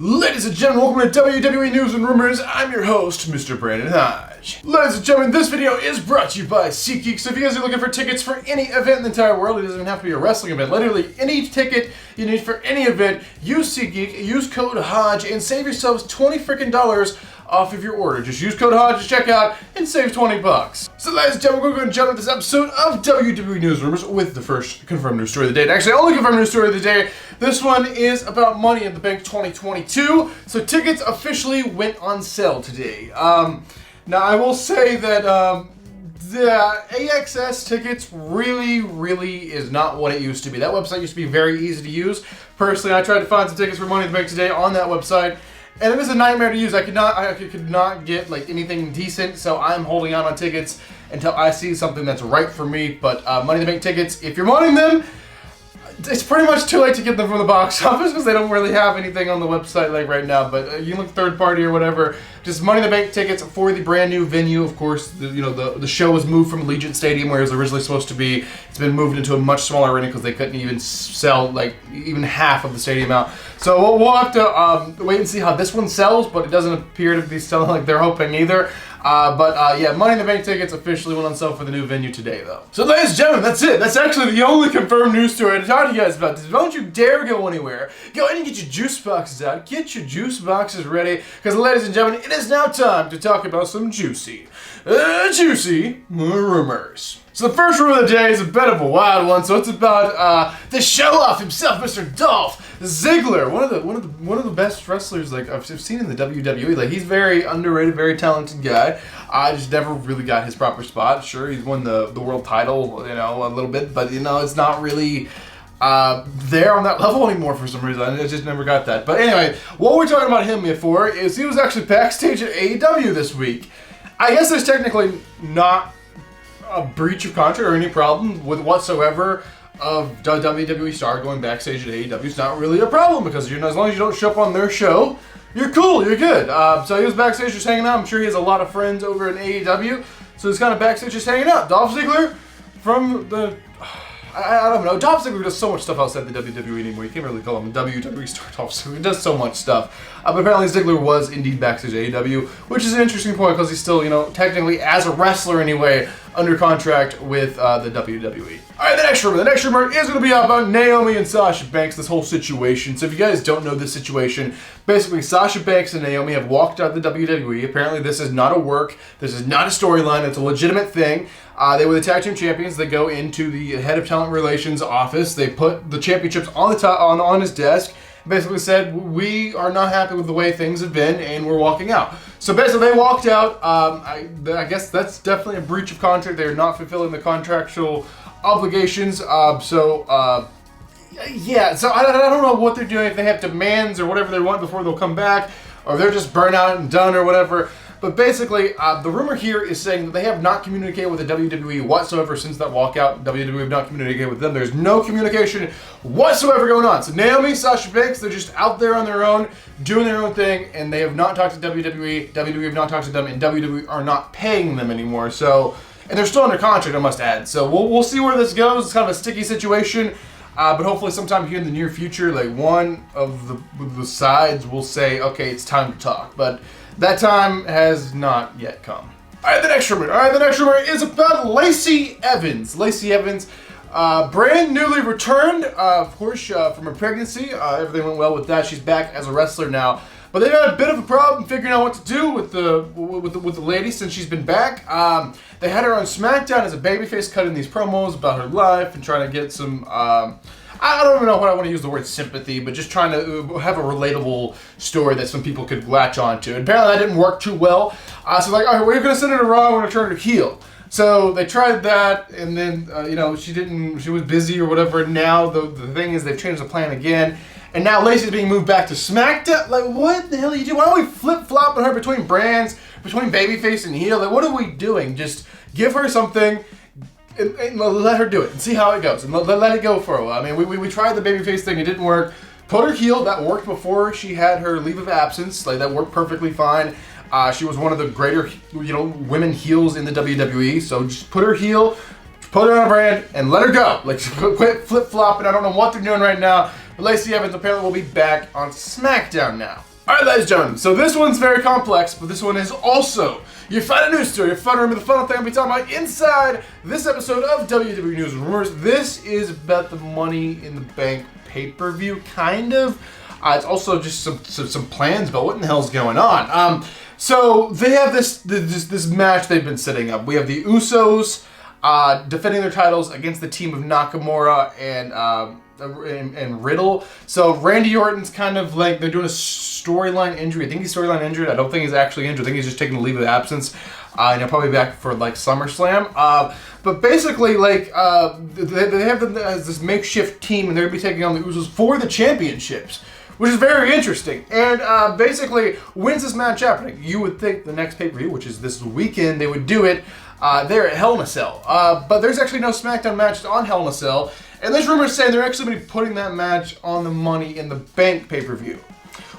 Ladies and gentlemen, welcome to WWE News and Rumors. I'm your host, Mr. Brandon Hodge. Ladies and gentlemen, this video is brought to you by SeatGeek. So if you guys are looking for tickets for any event in the entire world, it doesn't even have to be a wrestling event. Literally, any ticket you need for any event, use SeatGeek, use code Hodge, and save yourselves $20 off of your order. Just use code Hodge to check out and save 20 bucks. So ladies and gentlemen, we're going to jump into this episode of WWE News Rumors with the first confirmed news story of the day. And actually, only confirmed news story of the day. This one is about Money in the Bank 2022. So tickets officially went on sale today. Now I will say that the AXS tickets really is not what it used to be. That website used to be very easy to use. Personally, I tried to find some tickets for Money in the Bank today on that website, and it was a nightmare to use. I could not get like anything decent, so I'm holding out on tickets until I see something that's right for me. But Money in the Bank tickets, if you're wanting them, it's pretty much too late to get them from the box office because they don't really have anything on the website like right now. But you can look third party or whatever. Just Money in the Bank tickets for the brand new venue. Of course, the show was moved from Allegiant Stadium where it was originally supposed to be. It's been moved into a much smaller arena because they couldn't even sell like even half of the stadium out. So we'll have to wait and see how this one sells, but it doesn't appear to be selling like they're hoping either. Yeah, Money in the Bank tickets officially went on sale for the new venue today, though. So ladies and gentlemen, that's it. That's actually the only confirmed news story to talk to you guys about. Don't you dare go anywhere. Go ahead and get your juice boxes out. Get your juice boxes ready, because ladies and gentlemen, it is now time to talk about some juicy rumors. So the first rumor of the day is a bit of a wild one. So it's about the show-off himself, Mr. Dolph Ziggler, one of the best wrestlers like I've seen in the WWE. Like, he's very underrated, very talented guy. I just never really got his proper spot. Sure, he's won the world title, a little bit, but it's not really there on that level anymore for some reason. I just never got that. But anyway, what we're talking about him for is he was actually backstage at AEW this week. I guess there's technically not a breach of contract or any problem with whatsoever of WWE star going backstage at AEW. It's not really a problem because as long as you don't show up on their show, you're cool, you're good. So he was backstage just hanging out. I'm sure he has a lot of friends over in AEW, so he's kind of backstage just hanging out. Dolph Ziggler from the... I don't know. Dolph Ziggler does so much stuff outside the WWE anymore. You can't really call him a WWE star. Dolph Ziggler. He does so much stuff. But apparently Ziggler was indeed backstage at AEW, which is an interesting point because he's still, technically as a wrestler anyway, under contract with the WWE. Alright, the next rumor is going to be about Naomi and Sasha Banks, this whole situation. So if you guys don't know this situation, basically Sasha Banks and Naomi have walked out of the WWE. Apparently this is not a work, this is not a storyline, it's a legitimate thing. They were the tag team champions. They go into the head of talent relations office. They put the championships on on his desk. Basically said, we are not happy with the way things have been, and we're walking out. So basically, they walked out. I guess that's definitely a breach of contract. They're not fulfilling the contractual obligations. Yeah. So I don't know what they're doing. If they have demands or whatever they want before they'll come back, or they're just burnt out and done or whatever. But basically, the rumor here is saying that they have not communicated with the WWE whatsoever since that walkout. WWE have not communicated with them. There's no communication whatsoever going on. So Naomi, Sasha Banks, they're just out there on their own, doing their own thing, and they have not talked to WWE. WWE have not talked to them, and WWE are not paying them anymore. So, and they're still under contract, I must add. So we'll see where this goes. It's kind of a sticky situation. But hopefully sometime here in the near future, like one of the sides will say, okay, it's time to talk. But that time has not yet come. Alright, the next rumor is about Lacey Evans. Lacey Evans, brand newly returned, of course, from her pregnancy. Everything went well with that. She's back as a wrestler now. But they've had a bit of a problem figuring out what to do with the lady since she's been back. They had her on SmackDown as a babyface, cutting these promos about her life and trying to get some... I don't even know what I want to use the word sympathy, but just trying to have a relatable story that some people could latch onto. And apparently that didn't work too well. So like, all right, we're going to send her to Raw, we're going to turn her heel. So they tried that, and then, she was busy or whatever. Now the thing is they've changed the plan again. And now Lacey's being moved back to SmackDown. Like, what the hell are you doing? Why are we flip-flopping her between brands, between babyface and heel? Like, what are we doing? Just give her something and let her do it and see how it goes. And let it go for a while. I mean, we tried the babyface thing. It didn't work. Put her heel. That worked before she had her leave of absence. Like, that worked perfectly fine. She was one of the greater, women heels in the WWE. So just put her heel, put her on a brand, and let her go. Like, quit flip-flopping. I don't know what they're doing right now. But Lacey Evans apparently will be back on SmackDown now. Alright, ladies and gentlemen, so this one's very complex, but this one is also your final news story, your final rumor, the final thing I'll be talking about inside this episode of WWE News and Rumors. This is about the Money in the Bank pay-per-view, kind of. It's also just some plans about what in the hell's going on. So they have this match they've been setting up. We have the Usos defending their titles against the team of Nakamura and Riddle. So Randy Orton's kind of like, they're doing a storyline injury. I think he's storyline injured. I don't think he's actually injured. I think he's just taking a leave of absence. And he'll probably be back for like SummerSlam. But basically, like, they have them as this makeshift team, and they're going to be taking on the Usos for the championships, which is very interesting. And basically, when's this match happening? You would think the next pay-per-view, which is this weekend, they would do it there at Hell in a Cell. But there's actually no SmackDown match on Hell in a Cell. And there's rumors saying they're actually going to be putting that match on the Money in the Bank pay-per-view,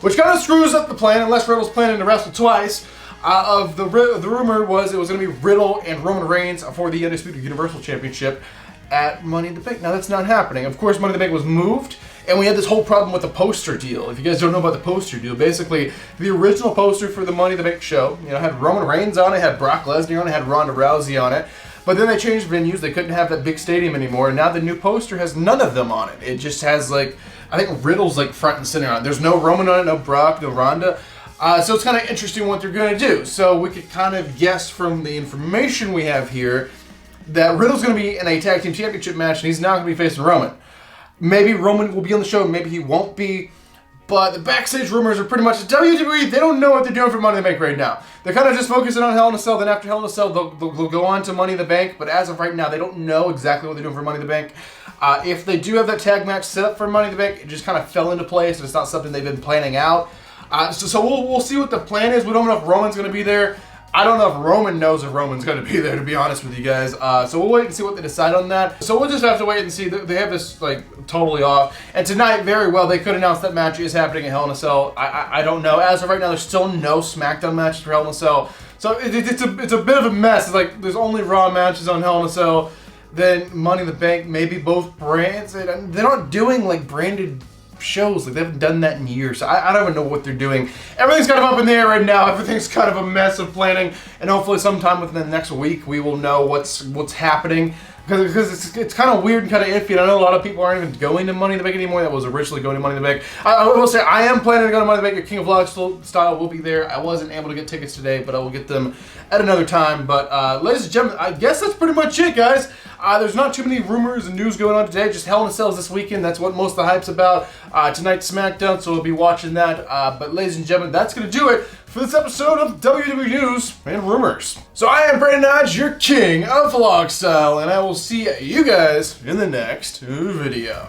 which kind of screws up the plan, unless Riddle's planning to wrestle twice. The rumor was it was going to be Riddle and Roman Reigns for the Undisputed Universal Championship at Money in the Bank. Now that's not happening. Of course, Money in the Bank was moved, and we had this whole problem with the poster deal. If you guys don't know about the poster deal, basically the original poster for the Money in the Bank show, had Roman Reigns on it, had Brock Lesnar on it, had Ronda Rousey on it. But then they changed venues. They couldn't have that big stadium anymore. And now the new poster has none of them on it. It just has, like, I think Riddle's like front and center on it. There's no Roman on it, no Brock, no Ronda. So it's kind of interesting what they're going to do. So we could kind of guess from the information we have here that Riddle's going to be in a tag team championship match, and he's not going to be facing Roman. Maybe Roman will be on the show, maybe he won't be. But the backstage rumors are pretty much WWE. They don't know what they're doing for Money in the Bank right now. They're kind of just focusing on Hell in a Cell. Then after Hell in a Cell, they'll go on to Money in the Bank. But as of right now, they don't know exactly what they're doing for Money in the Bank. If they do have that tag match set up for Money in the Bank, it just kind of fell into place. It's not something they've been planning out. So we'll see what the plan is. We don't know if Roman's going to be there. I don't know if Roman knows if Roman's going to be there, to be honest with you guys. So we'll wait and see what they decide on that. So we'll just have to wait and see. They have this, like, totally off. And tonight, very well, they could announce that match is happening at Hell in a Cell. I don't know. As of right now, there's still no SmackDown matches for Hell in a Cell. So it's a bit of a mess. It's like there's only Raw matches on Hell in a Cell. Then Money in the Bank, maybe both brands. They're not doing, like, branded shows. Like, they haven't done that in years. So I don't even know what they're doing. Everything's kind of up in the air right now. Everything's kind of a mess of planning, and hopefully sometime within the next week we will know what's happening, because it's kind of weird and kind of iffy, and I know a lot of people aren't even going to Money in the Bank anymore. That was originally going to Money in the Bank. I will say I am planning to go to Money in the Bank. Your King of Vlogs style will be there. I wasn't able to get tickets today, but I will get them at another time. But ladies and gentlemen, I guess that's pretty much it, guys. There's not too many rumors and news going on today. Just Hell in a Cell this weekend. That's what most of the hype's about. Tonight's SmackDown, so we'll be watching that. But ladies and gentlemen, that's going to do it for this episode of WWE News and Rumors. So I am Brandon Hodge, your King of Vlog Style, and I will see you guys in the next video.